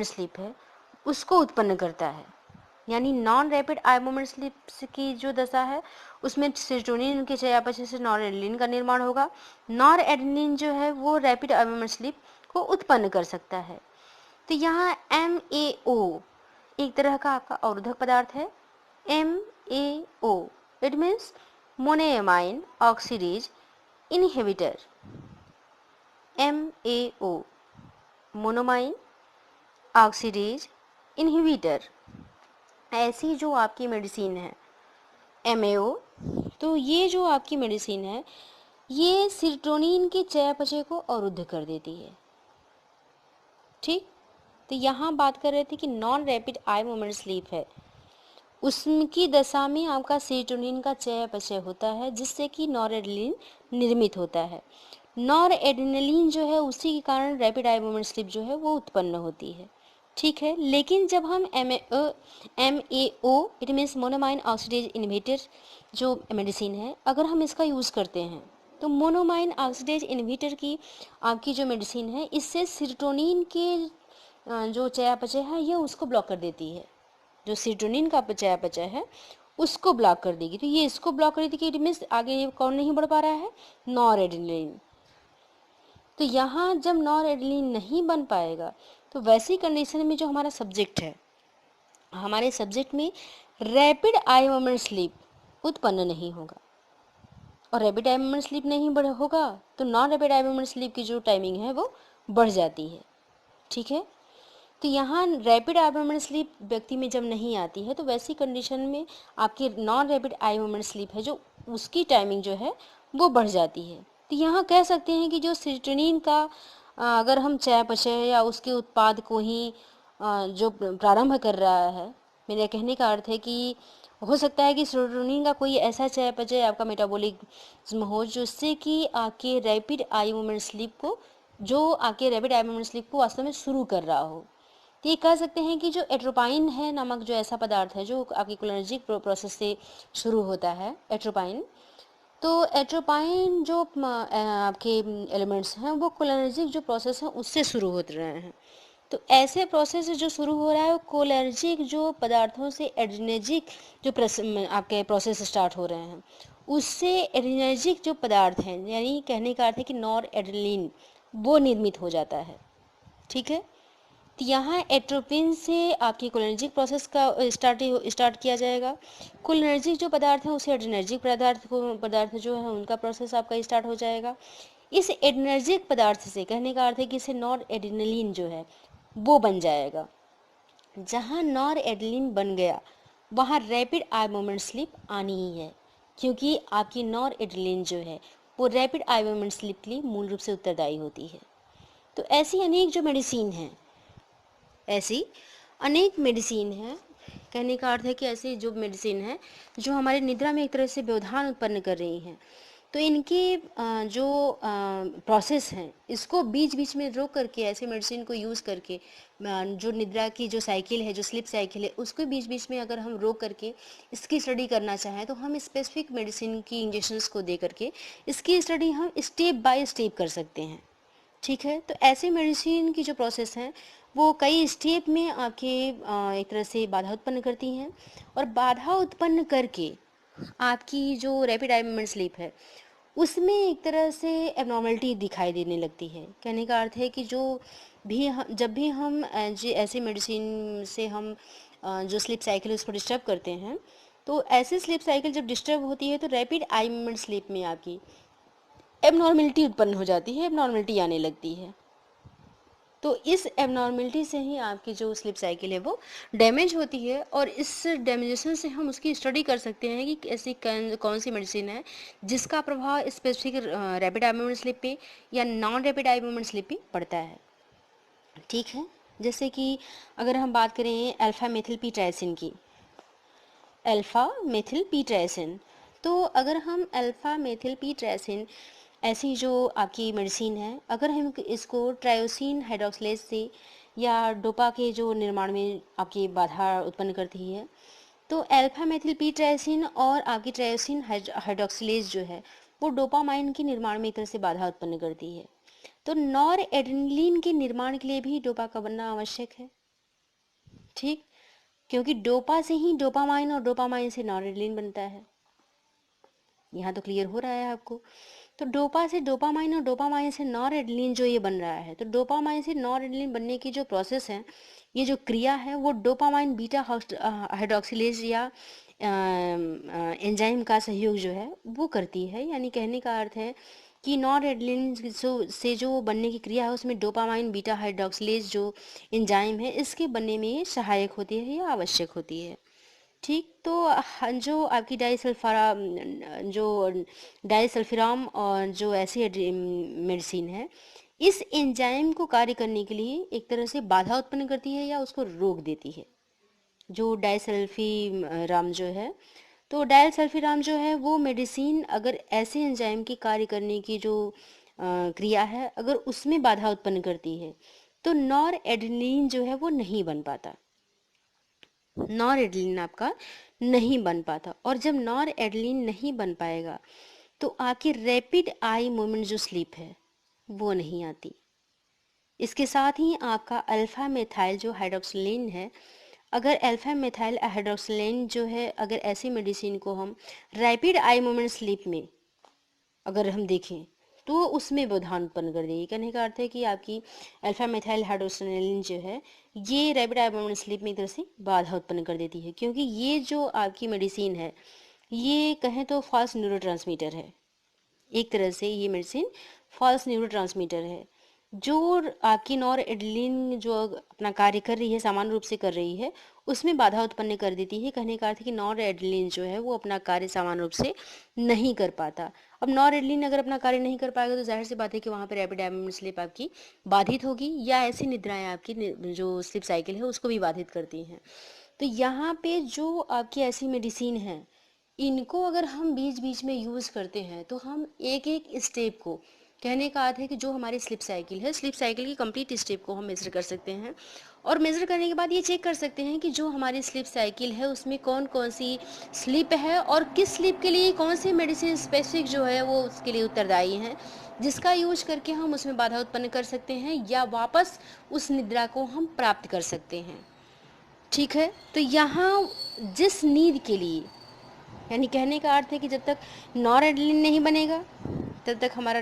स्लीप है उसको उत्पन्न करता है। यानी non rapid eye moment sleep की जो दशा है उसमें सीरोटोनिन के चयापचय से नॉर एड्रेनालिन का निर्माण होगा। नॉर एड्रेनालिन जो है वो रैपिड आई मोमेंट स्लीप को उत्पन्न कर सकता है। तो यहाँ MAO एक तरह का आपका अवरोधक पदार्थ है। MAO it means monoamine oxidase inhibitor. MAO monoamine oxidase inhibitor ऐसी जो आपकी मेडिसिन है MAO, तो ये जो आपकी मेडिसिन है ये सीरोटोनिन के चयापचय को अवरुद्ध कर देती है। ठीक, तो यहाँ बात कर रहे थे कि non rapid eye moment sleep है उसकी दशा में आपका सीरोटोनिन का चयापचय होता है जिससे कि नॉरएड्रेनालिन निर्मित होता है। नॉरएड्रेनालिन जो है उसी के कारण रैपिड आई मोमेंट स्लीप जो है वो उत्पन्न होती है। ठीक है, लेकिन जब हम MAO it means monoamine oxidase inhibitor जो मेडिसिन है अगर हम इसका यूज़ करते हैं तो मोनोमाइन ऑक्सीडेज इनहिबिटर की आपकी जो मेडिसिन है इससे सीरोटोनिन के जो चयापचय है ये उसको ब्लॉक कर देती है। जो सीरोटोनिन का चयापचय है उसको ब्लॉक कर देगी। तो ये इसको ब्लॉक कर देगी, इट मीन्स आगे कौन नहीं बढ़ पा रहा है? नॉरएड्रेनालिन। तो यहाँ जब नॉरएड्रेनालिन नहीं बन पाएगा तो वैसी कंडीशन में जो हमारा सब्जेक्ट है, हमारे सब्जेक्ट में रैपिड आई मोमेंट स्लीप उत्पन्न नहीं होगा और रैपिड आई मोमेंट स्लीप नहीं होगा तो non rapid eye moment sleep की जो टाइमिंग है वो बढ़ जाती है। ठीक है, तो यहाँ रैपिड आई मोमेंट स्लीप व्यक्ति में जब नहीं आती है तो वैसी कंडीशन में आपकी non rapid eye moment sleep है जो उसकी टाइमिंग जो है वो बढ़ जाती है। तो यहाँ कह सकते हैं कि जो सीरोटोनिन का अगर हम चयापचय या उसके उत्पाद को ही जो प्रारंभ कर रहा है, मेरे कहने का अर्थ है कि हो सकता है कि सीरोटोनिन का कोई ऐसा चयापचय आपका मेटाबॉलिज्म हो जिससे कि आपके रैपिड आई मोमेंट स्लीप को वास्तव में शुरू कर रहा हो। तो ये कह सकते हैं कि जो एट्रोपाइन है नामक जो ऐसा पदार्थ है जो आपकी कोलिनर्जिक प्रोसेस से शुरू होता है, एट्रोपाइन, तो एट्रोपाइन जो आपके एलिमेंट्स हैं वो कोलिनर्जिक जो प्रोसेस है उससे शुरू होते रहे हैं। तो ऐसे प्रोसेस जो शुरू हो रहा है वो कोलिनर्जिक जो पदार्थों से एड्रेनर्जिक जो आपके प्रोसेस स्टार्ट हो रहे हैं उससे एड्रेनर्जिक जो पदार्थ हैं, यानी कहने का अर्थ है कि नॉर एड्रेनलिन वो निर्मित हो जाता है। ठीक है, तो यहाँ एट्रोपिन से आपकी कोलिनर्जिक प्रोसेस का स्टार्ट किया जाएगा। कोलिनर्जिक जो पदार्थ है उसे एड्रेनर्जिक पदार्थ जो है उनका प्रोसेस आपका स्टार्ट हो जाएगा। इस एड्रेनर्जिक पदार्थ से कहने का अर्थ है कि इसे नॉर एड्रेनलिन जो है वो बन जाएगा। जहाँ नॉर एड्रेनलिन बन गया वहाँ रैपिड आई मोमेंट स्लिप आनी ही है, क्योंकि आपकी नॉर एड्रेनलिन जो है वो रैपिड आई मोमेंट स्लिप के लिए मूल रूप से उत्तरदायी होती है। तो ऐसी अनेक जो मेडिसिन हैं, ऐसी अनेक मेडिसिन हैं, कहने का अर्थ है कि ऐसी जो मेडिसिन है जो हमारे निद्रा में एक तरह से व्यवधान उत्पन्न कर रही हैं, तो इनके जो प्रोसेस हैं इसको बीच बीच में रोक करके ऐसे मेडिसिन को यूज़ करके जो निद्रा की जो साइकिल है, जो स्लीप साइकिल है, उसको बीच बीच में अगर हम रोक करके इसकी स्टडी करना चाहें तो हम स्पेसिफिक मेडिसिन की इंजेक्शंस को दे करके इसकी स्टडी हम स्टेप बाय स्टेप कर सकते हैं। ठीक है, तो ऐसे मेडिसिन की जो प्रोसेस है वो कई स्टेप में आपके एक तरह से बाधा उत्पन्न करती हैं, और बाधा उत्पन्न करके आपकी जो रैपिड आई मोमेंट स्लीप है उसमें एक तरह से एबनॉर्मलिटी दिखाई देने लगती है। कहने का अर्थ है कि जब भी हम ऐसे मेडिसिन से हम जो स्लीप साइकिल है उसको डिस्टर्ब करते हैं, तो ऐसे स्लीप साइकिल जब डिस्टर्ब होती है तो रैपिड आई मोमेंट स्लीप में आपकी एबनॉर्मलिटी उत्पन्न हो जाती है, एबनॉर्मलिटी आने लगती है। तो इस एबनॉर्मलिटी से ही आपकी जो स्लीप साइकिल है वो डैमेज होती है, और इस डैमेजेशन से हम उसकी स्टडी कर सकते हैं कि ऐसी कौन सी मेडिसिन है जिसका प्रभाव specific rapid eye moment sleep पे या non rapid eye moment sleep पे पड़ता है। ठीक है, जैसे कि अगर हम बात करें अल्फा मेथिल पी ट्राइसिन की, अल्फा मेथिल पी ट्राइसिन, तो अगर हम अल्फा मेथिल पी ट्राइसिन ऐसी जो आपकी मेडिसिन है, अगर हम इसको ट्रायोसिन हाइड्रोक्सिलेज से या डोपा के जो निर्माण में आपकी बाधा उत्पन्न करती है, तो अल्फा मेथिल पी ट्राइसिन और आपकी ट्रायोसिन हाइड्रोक्सिलेज जो है वो डोपामाइन के निर्माण में एक तरह से बाधा उत्पन्न करती है। तो नॉर एड्रेनलिन के निर्माण के लिए भी डोपा का बनना आवश्यक है। ठीक, क्योंकि डोपा से ही डोपामाइन और डोपामाइन से नॉर एड्रेनलिन बनता है। यहाँ तो क्लियर हो रहा है आपको। तो डोपा से डोपामाइन और डोपामाइन से नॉर एड्रेनलिन जो ये बन रहा है, तो डोपामाइन से नॉर एड्रेनलिन बनने की जो प्रोसेस है, ये जो क्रिया है वो डोपामाइन बीटा हाइड्रोक्सिलेज या एंजाइम का सहयोग जो है वो करती है। यानी कहने का अर्थ है कि नॉर एड्रेनलिन से जो बनने की क्रिया है उसमें डोपामाइन बीटा हाइड्रोक्सिलेज जो एंजाइम है इसके बनने में सहायक होती है या आवश्यक होती है। ठीक, तो जो आपकी डाइसल्फिराम और जो ऐसी मेडिसिन है, इस एंजाइम को कार्य करने के लिए एक तरह से बाधा उत्पन्न करती है या उसको रोक देती है। जो डाइसल्फिराम जो है, तो डाइसल्फिराम जो है वो मेडिसिन अगर ऐसे एंजाइम की कार्य करने की जो क्रिया है अगर उसमें बाधा उत्पन्न करती है तो नॉर एड्रेनलिन जो है वो नहीं बन पाता, नॉर एड्रेनलिन आपका नहीं बन पाता। और जब नॉर एड्रेनलिन नहीं बन पाएगा तो आपकी रैपिड आई मोमेंट जो स्लीप है वो नहीं आती। इसके साथ ही आपका अल्फा मेथाइल जो हाइड्रोक्सिलेन है, अगर अल्फा मेथाइल हाइड्रोक्सिलेन जो है अगर ऐसी मेडिसिन को हम रैपिड आई मोमेंट स्लीप में अगर हम देखें तो उसमें व्यवधान उत्पन्न कर देगी। कहने का अर्थ है कि आपकी अल्फा मेथाइल हाइड्रोक्सिलेन जो है ये रैपिड आई मोमेंट स्लीप में एक तरह से बाधा उत्पन्न कर देती है, क्योंकि ये जो आपकी मेडिसिन है ये कहें तो फॉल्स न्यूरोट्रांसमीटर है। एक तरह से ये मेडिसिन फॉल्स न्यूरोट्रांसमीटर है जो आपकी नॉर एड्रेनलिन जो अपना कार्य कर रही है, सामान्य रूप से कर रही है, उसमें बाधा उत्पन्न कर देती है। कहने का अर्थ है कि नॉर एड्रेनलिन जो है वो अपना कार्य सामान्य रूप से नहीं कर पाता। अब नॉर एड्रेनलिन अगर अपना कार्य नहीं कर पाएगा तो जाहिर सी बात है कि वहाँ पर रैपिड आई मोमेंट स्लीप आपकी बाधित होगी, या ऐसी निद्राएं आपकी जो स्लीप साइकिल है उसको भी बाधित करती हैं। तो यहाँ पे जो आपकी ऐसी मेडिसिन है इनको अगर हम बीच बीच में यूज़ करते हैं तो हम एक एक स्टेप को, कहने का अर्थ है कि जो हमारी स्लिप साइकिल है, स्लिप साइकिल की कंप्लीट स्टेप को हम मेजर कर सकते हैं और मेज़र करने के बाद ये चेक कर सकते हैं कि जो हमारी स्लीप साइकिल है उसमें कौन कौन सी स्लीप है और किस स्लीप के लिए कौन सी मेडिसिन स्पेसिफिक जो है वो उसके लिए उत्तरदायी हैं, जिसका यूज करके हम उसमें बाधा उत्पन्न कर सकते हैं या वापस उस निद्रा को हम प्राप्त कर सकते हैं। ठीक है, तो यहाँ जिस नींद के लिए, यानी कहने का अर्थ है कि जब तक नॉरएड्रेनालिन नहीं बनेगा तब तक हमारा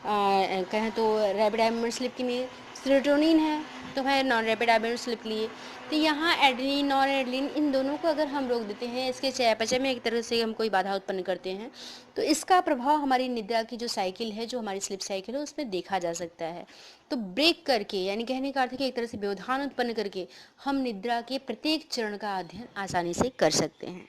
कहें तो रैपिड आई मूवमेंट स्लीप के लिए सेरोटोनिन है तो है non rapid eye movement sleep के लिए। तो यहाँ एड्रेनलिन नॉरएड्रेनालिन इन दोनों को अगर हम रोक देते हैं, इसके चयापचय में एक तरह से हम कोई बाधा उत्पन्न करते हैं, तो इसका प्रभाव हमारी निद्रा की जो साइकिल है, जो हमारी स्लीप साइकिल है, उसमें देखा जा सकता है। तो ब्रेक करके, यानी कहने का अर्थ है कि एक तरह से व्यवधान उत्पन्न करके हम निद्रा के प्रत्येक चरण का अध्ययन आसानी से कर सकते हैं।